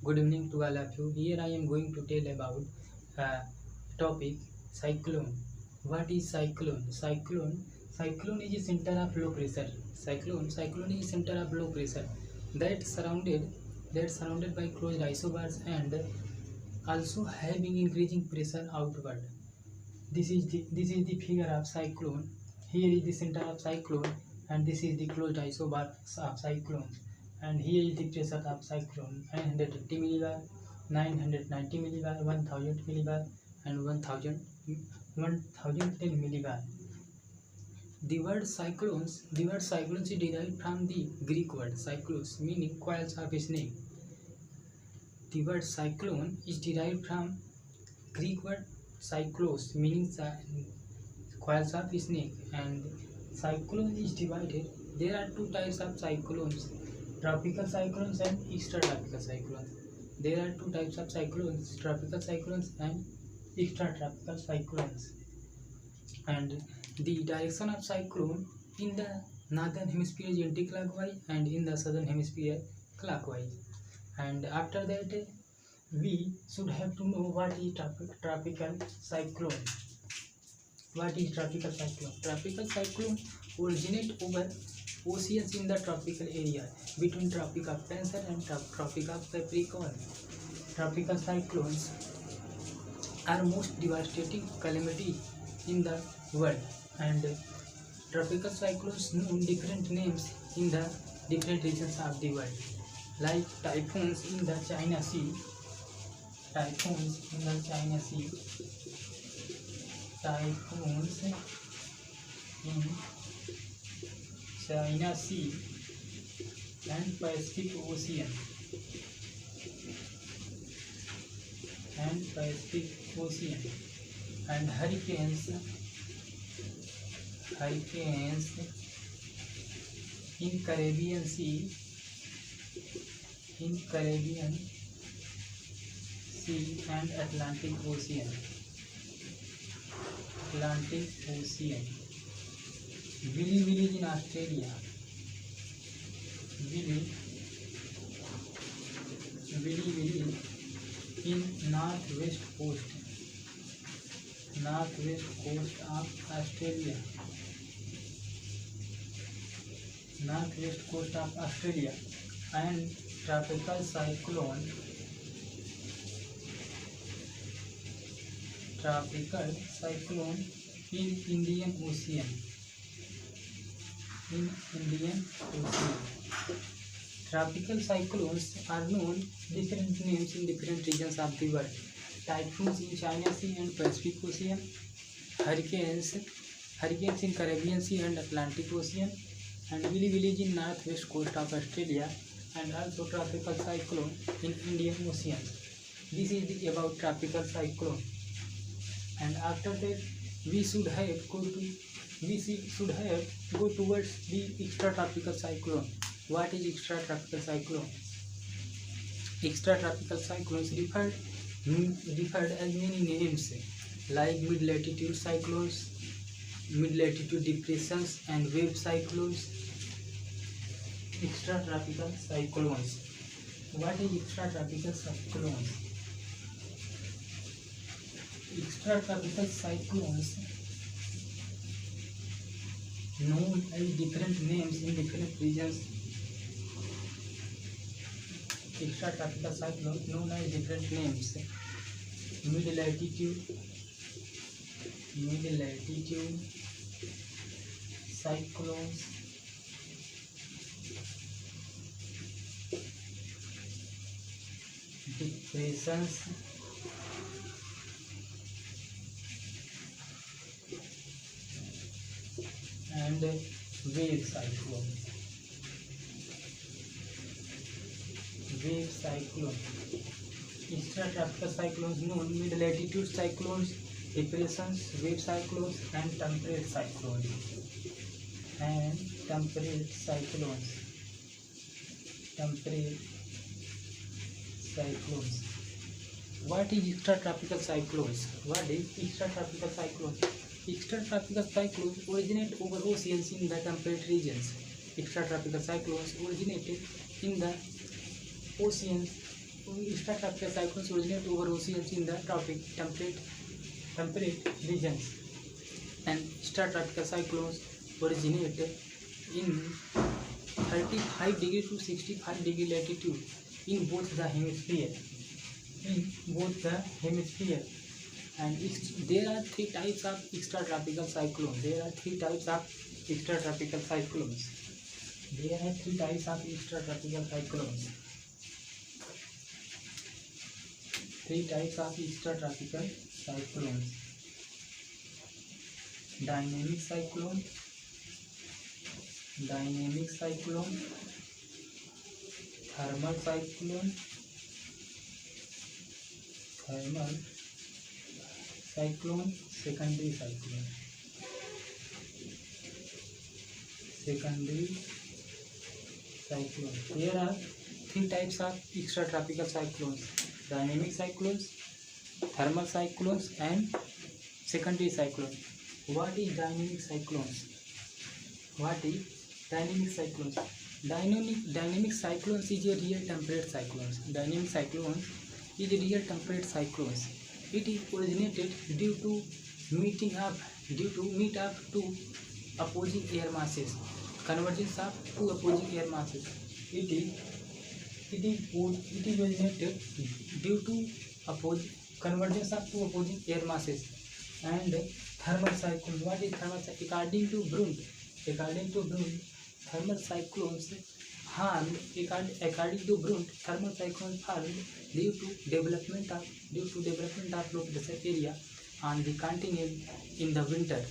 Good evening to all of you. Here I am going to tell about uh, topic cyclone. What is cyclone? Cyclone is a center of low pressure. Cyclone is a center of low pressure that surrounded by closed isobars and also having increasing pressure outward. This is the figure of cyclone. Here is the center of cyclone, and this is the closed isobar of cyclone. And here is the pressure of cyclone: 980 millibar, 990 millibar, 1000 millibar, and 1010 millibar. The word cyclones is derived from the Greek word cyclos, meaning coils of a snake. The word cyclone is derived from Greek word cyclos, meaning coils of snake. And cyclone is divided. There are two types of cyclones: tropical cyclones and extratropical cyclones. There are two types of cyclones: tropical cyclones and extratropical cyclones. And the direction of cyclone in the northern hemisphere is anti-clockwise, and in the southern hemisphere clockwise. And after that, we should have to know what is tropical cyclone. What is tropical cyclone? Tropical cyclone originate over oceans in the tropical area between Tropic of Cancer and Tropic of Capricorn. Tropical cyclones are most devastating calamity in the world, and tropical cyclones know different names in the different regions of the world, like typhoons in the China Sea, typhoons in the China Sea, typhoons in China Sea and Pacific Ocean, and hurricanes in Caribbean Sea, and Atlantic Ocean. Willy village in Australia. Willy village in northwest coast of Australia. And tropical cyclone in Indian Ocean. Tropical cyclones are known different names in different regions of the world: typhoons in China Sea and Pacific Ocean, hurricanes in Caribbean Sea and Atlantic Ocean, and Willy village in northwest coast of Australia, and also tropical cyclone in Indian Ocean. This is about tropical cyclone. And after that, we should have go towards the extratropical cyclone. What is extratropical cyclone? Extratropical cyclones referred as many names, like mid-latitude cyclones, mid-latitude depressions, and wave cyclones. Extratropical cyclones. What is extratropical cyclones? Extratropical cyclones, known as different names in different regions. Extratropical cyclones known as different names: mid-latitude cyclones, depressions, and wave cyclone. Extratropical cyclones known: mid-latitude cyclones, depressions, wave cyclones, and temperate cyclones. What is extratropical cyclones? Extratropical cyclones originate over oceans in the temperate regions. Extratropical cyclones originated in the oceans extratropical cyclones originate over oceans in the temperate regions, and extratropical cyclones originate in 35 degree to 65 degree latitude in both the hemisphere. And there are three types of extratropical cyclones. There are three types of extratropical cyclones. Dynamic cyclone, thermal cyclone, secondary cyclone. There are three types of extratropical cyclones: dynamic cyclones, thermal cyclones, and secondary cyclone. What is dynamic cyclones? Dynamic cyclones is a real temperate cyclones. It is originated due to meet up two opposing air masses, convergence of two opposing air masses. It is originated due to convergence of two opposing air masses. And thermal cyclone. What is thermal cyclone? According to Brunt, thermal cyclones harmed due to development of low pressure area on the continent in the winter,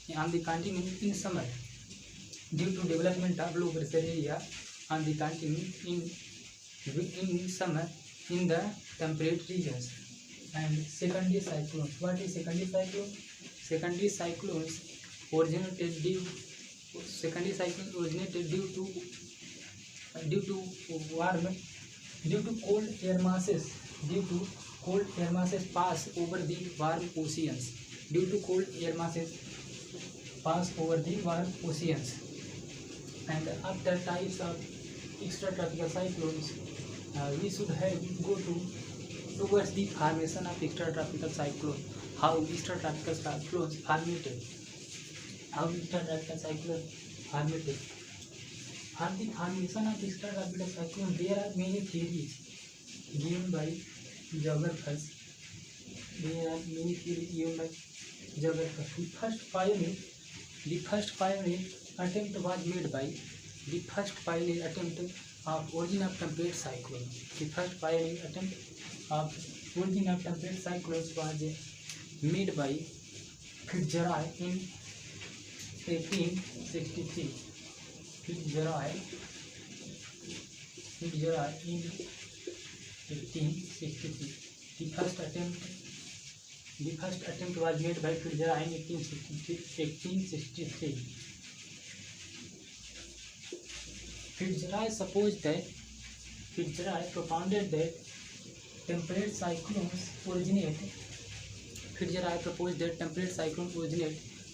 in summer. Due to development of low pressure area on the continent in summer in the temperate regions. And secondary cyclones. What is secondary cyclone? Secondary cyclones originated due to cold air masses. Pass over the warm oceans. And after types of extratropical cyclones, we should go towards the formation of extratropical cyclone. How extratropical cyclones formated? For the formation of extratropical cyclone, there are many theories given by geographers. The first pioneer attempt was made by of origin of temperate cyclone. The first pioneer attempt of origin of temperate cyclones was made by Fitzgerald in 1863. Fitzgerald in 1863. The first attempt was made by Fitzgerald in 1863. Fitzgerald propounded that temperate cyclones originate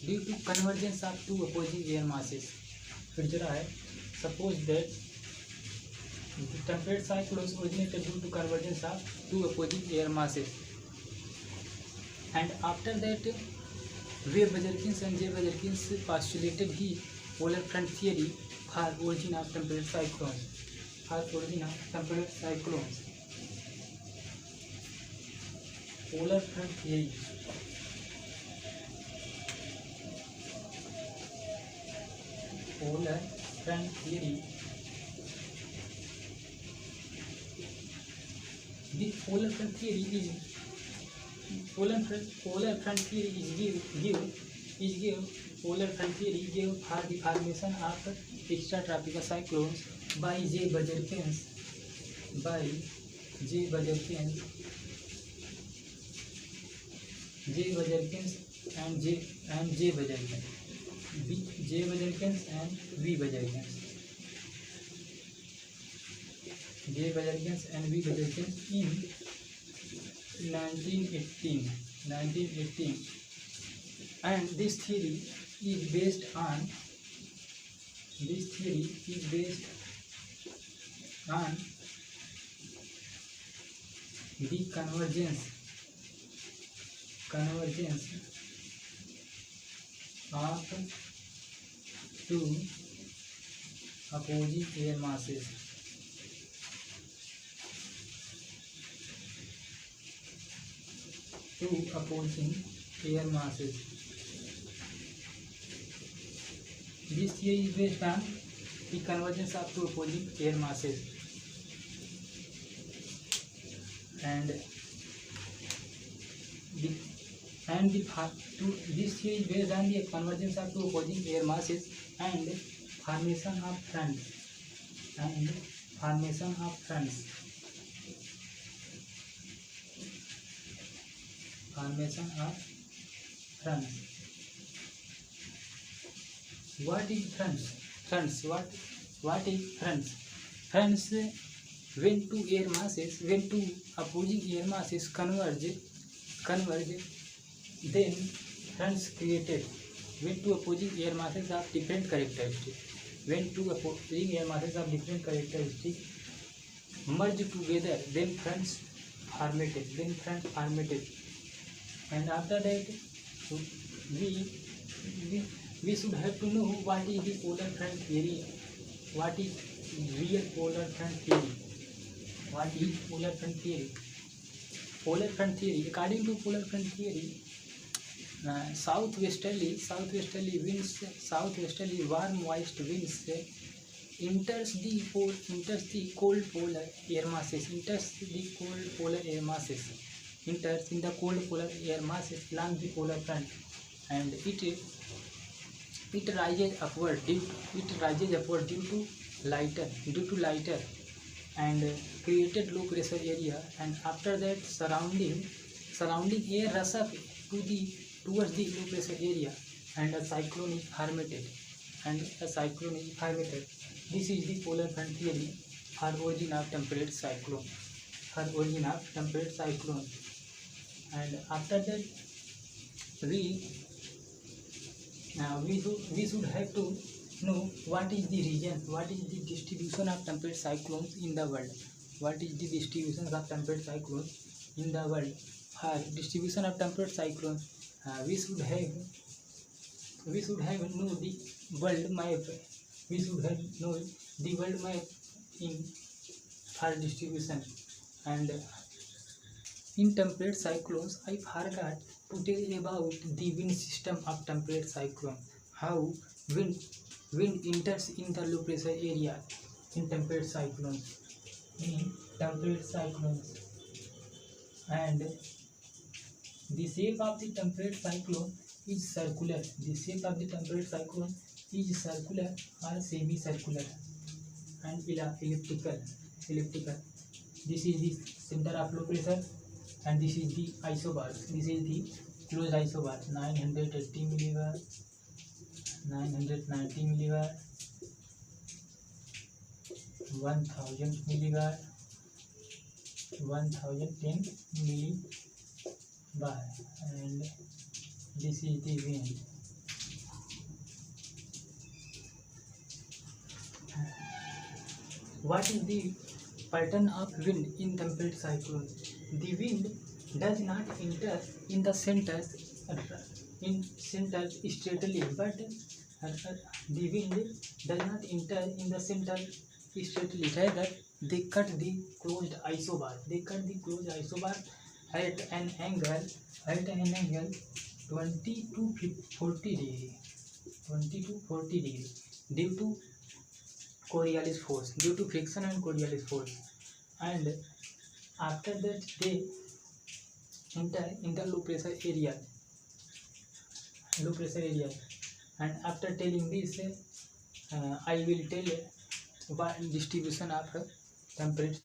due to convergence of two opposing air masses. Fitzgerald supposed that the temperate cyclones originated due to convergence of two opposing air masses. And after that, Weber-Jurgens and J-Jurgens postulated the polar front theory for origin of temperate cyclones. Polar front theory. The polar front theory gave for the formation of extratropical cyclones by J-Jurgens and J-Jurgens and V-Jurgens. In 1918, and this theory is based on the convergence of two opposing air masses This theory is based on the convergence of two opposing air masses, and this theory is based on the convergence of two opposing air masses and formation of fronts. What is fronts? What is fronts? Fronts, when two opposing air masses converge, then fronts created when two opposing air masses have different characteristics. When two opposing air masses have different characteristics merge together, then fronts formed. And after that, we should have to know what is the polar front theory. What is real polar front theory? What is polar front theory? Polar front theory, according to polar front theory, southwesterly warm moist winds enters the cold polar air masses along the polar front, and it rises upward due to lighter and created low pressure area, and after that surrounding air rush up towards the low pressure area, and a cyclone is formed. This is the polar front theory for origin of temperate cyclone. And after that, we should have to know what is the region, what is the distribution of temperate cyclones in the world. For distribution of temperate cyclones, we should have know the world map. In for distribution. And in temperate cyclones, I forgot to tell about the wind system of temperate cyclone. How wind enters in the low pressure area in temperate cyclones. And the shape of the temperate cyclone is circular. Or semicircular and elliptical. This is the center of low pressure, and this is the isobar. This is the closed isobar, 980 millibar, 990 millibar, 1000 millibar, 1010 millibar, and this is the wind. What is the pattern of wind in temperate cyclone? The wind does not enter in the centers straightly, but the wind does not enter in the center straightly. Rather, they cut the closed isobar. At an angle 20 to 40 degree due to Coriolis force, due to friction and Coriolis force. And after that, they enter in the low pressure area. And after telling this, I will tell what distribution of temperature.